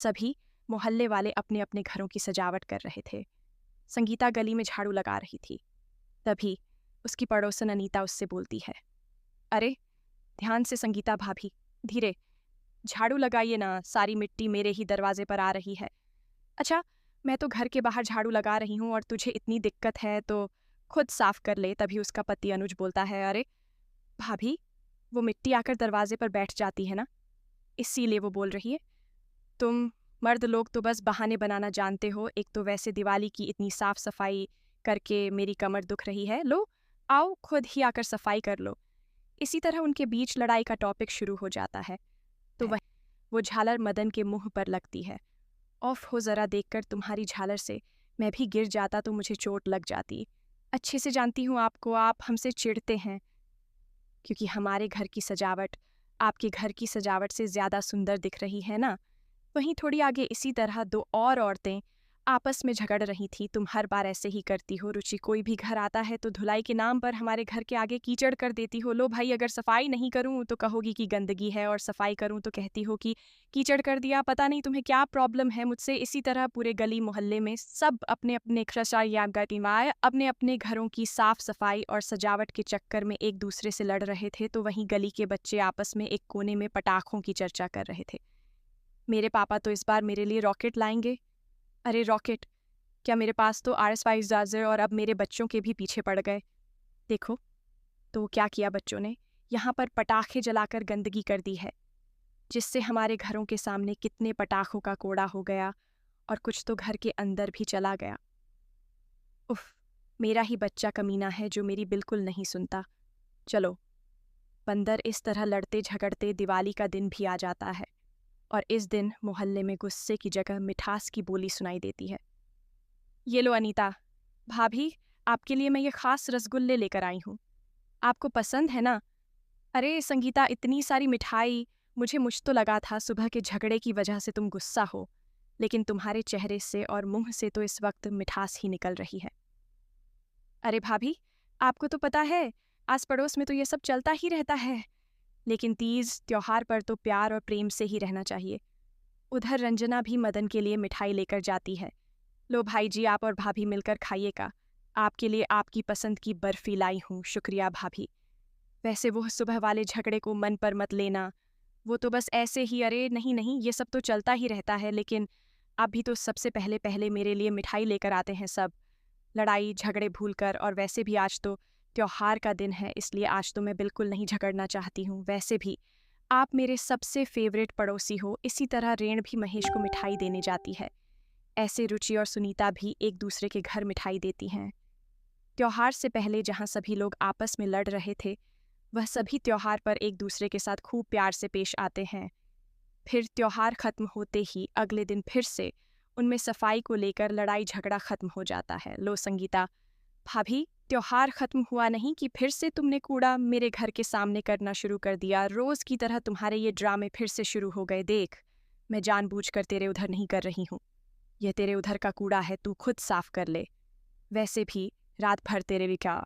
सभी मोहल्ले वाले अपने अपने घरों की सजावट कर रहे थे। संगीता गली में झाड़ू लगा रही थी। तभी उसकी पड़ोसन अनीता उससे बोलती है, अरे ध्यान से संगीता भाभी, धीरे, झाड़ू लगाइए ना, सारी मिट्टी मेरे ही दरवाजे पर आ रही है। अच्छा, मैं तो घर के बाहर झाड़ू लगा रही हूँ और तुझे इतनी दिक्कत है तो खुद साफ कर ले। तभी उसका पति अनुज बोलता है, अरे भाभी, वो मिट्टी आकर दरवाजे पर बैठ जाती है ना, इसीलिए वो बोल रही है। तुम मर्द लोग तो बस बहाने बनाना जानते हो। एक तो वैसे दिवाली की इतनी साफ सफाई करके मेरी कमर दुख रही है, लो आओ खुद ही आकर सफाई कर लो। इसी तरह उनके बीच लड़ाई का टॉपिक शुरू हो जाता है। तो वह वो झालर मदन के मुंह पर लगती है। ऑफ हो जरा, देखकर तुम्हारी झालर से मैं भी गिर जाता तो मुझे चोट लग जाती। अच्छे से जानती हूँ आपको, आप हमसे चिढ़ते हैं क्योंकि हमारे घर की सजावट आपके घर की सजावट से ज्यादा सुंदर दिख रही है ना। वहीं थोड़ी आगे इसी तरह दो और औरतें आपस में झगड़ रही थी। तुम हर बार ऐसे ही करती हो रुचि, कोई भी घर आता है तो धुलाई के नाम पर हमारे घर के आगे कीचड़ कर देती हो। लो भाई, अगर सफाई नहीं करूं तो कहोगी कि गंदगी है, और सफाई करूं तो कहती हो कि कीचड़ कर दिया। पता नहीं तुम्हें क्या प्रॉब्लम है मुझसे। इसी तरह पूरे गली मोहल्ले में सब अपने अपने अपने अपने घरों की साफ सफाई और सजावट के चक्कर में एक दूसरे से लड़ रहे थे। तो वहीं गली के बच्चे आपस में एक कोने में पटाखों की चर्चा कर रहे थे। मेरे पापा तो इस बार मेरे लिए रॉकेट लाएंगे। अरे रॉकेट, क्या मेरे पास तो RS-5 जाजर और अब मेरे बच्चों के भी पीछे पड़ गए। देखो तो क्या किया बच्चों ने, यहाँ पर पटाखे जलाकर गंदगी कर दी है, जिससे हमारे घरों के सामने कितने पटाखों का कोड़ा हो गया और कुछ तो घर के अंदर भी चला गया। उफ, मेरा ही बच्चा कमीना है जो मेरी बिल्कुल नहीं सुनता। चलो बंदर, इस तरह लड़ते झगड़ते दिवाली का दिन भी आ जाता है और इस दिन मोहल्ले में गुस्से की जगह मिठास की बोली सुनाई देती है। ये लो अनीता भाभी, आपके लिए मैं ये खास रसगुल्ले लेकर आई हूँ, आपको पसंद है ना। अरे संगीता, इतनी सारी मिठाई, मुझ तो लगा था सुबह के झगड़े की वजह से तुम गुस्सा हो, लेकिन तुम्हारे चेहरे से और मुंह से तो इस वक्त मिठास ही निकल रही है। अरे भाभी, आपको तो पता है आस पड़ोस में तो ये सब चलता ही रहता है, लेकिन तीज त्योहार पर तो प्यार और प्रेम से ही रहना चाहिए। उधर रंजना भी मदन के लिए मिठाई लेकर जाती है। लो भाई जी, आप और भाभी मिलकर खाइएगा, आपके लिए आपकी पसंद की बर्फी लाई हूँ। शुक्रिया भाभी। वैसे वो सुबह वाले झगड़े को मन पर मत लेना, वो तो बस ऐसे ही। अरे नहीं नहीं, ये सब तो चलता ही रहता है, लेकिन आप भी तो सबसे पहले पहले मेरे लिए मिठाई लेकर आते हैं सब, लड़ाई झगड़े भूलकर। और वैसे भी आज तो त्योहार का दिन है, इसलिए आज तो मैं बिल्कुल नहीं झगड़ना चाहती हूँ। वैसे भी आप मेरे सबसे फेवरेट पड़ोसी हो। इसी तरह रेण भी महेश को मिठाई देने जाती है। ऐसे रुचि और सुनीता भी एक दूसरे के घर मिठाई देती हैं। त्योहार से पहले जहाँ सभी लोग आपस में लड़ रहे थे, वह सभी त्योहार पर एक दूसरे के साथ खूब प्यार से पेश आते हैं। फिर त्योहार खत्म होते ही अगले दिन फिर से उनमें सफाई को लेकर लड़ाई झगड़ा खत्म हो जाता है। लो संगीता भाभी, त्योहार खत्म हुआ नहीं कि फिर से तुमने कूड़ा मेरे घर के सामने करना शुरू कर दिया। रोज की तरह तुम्हारे ये ड्रामे फिर से शुरू हो गए। देख, मैं जानबूझकर तेरे उधर नहीं कर रही हूँ, यह तेरे उधर का कूड़ा है, तू खुद साफ कर ले। वैसे भी रात भर तेरे लिए क्या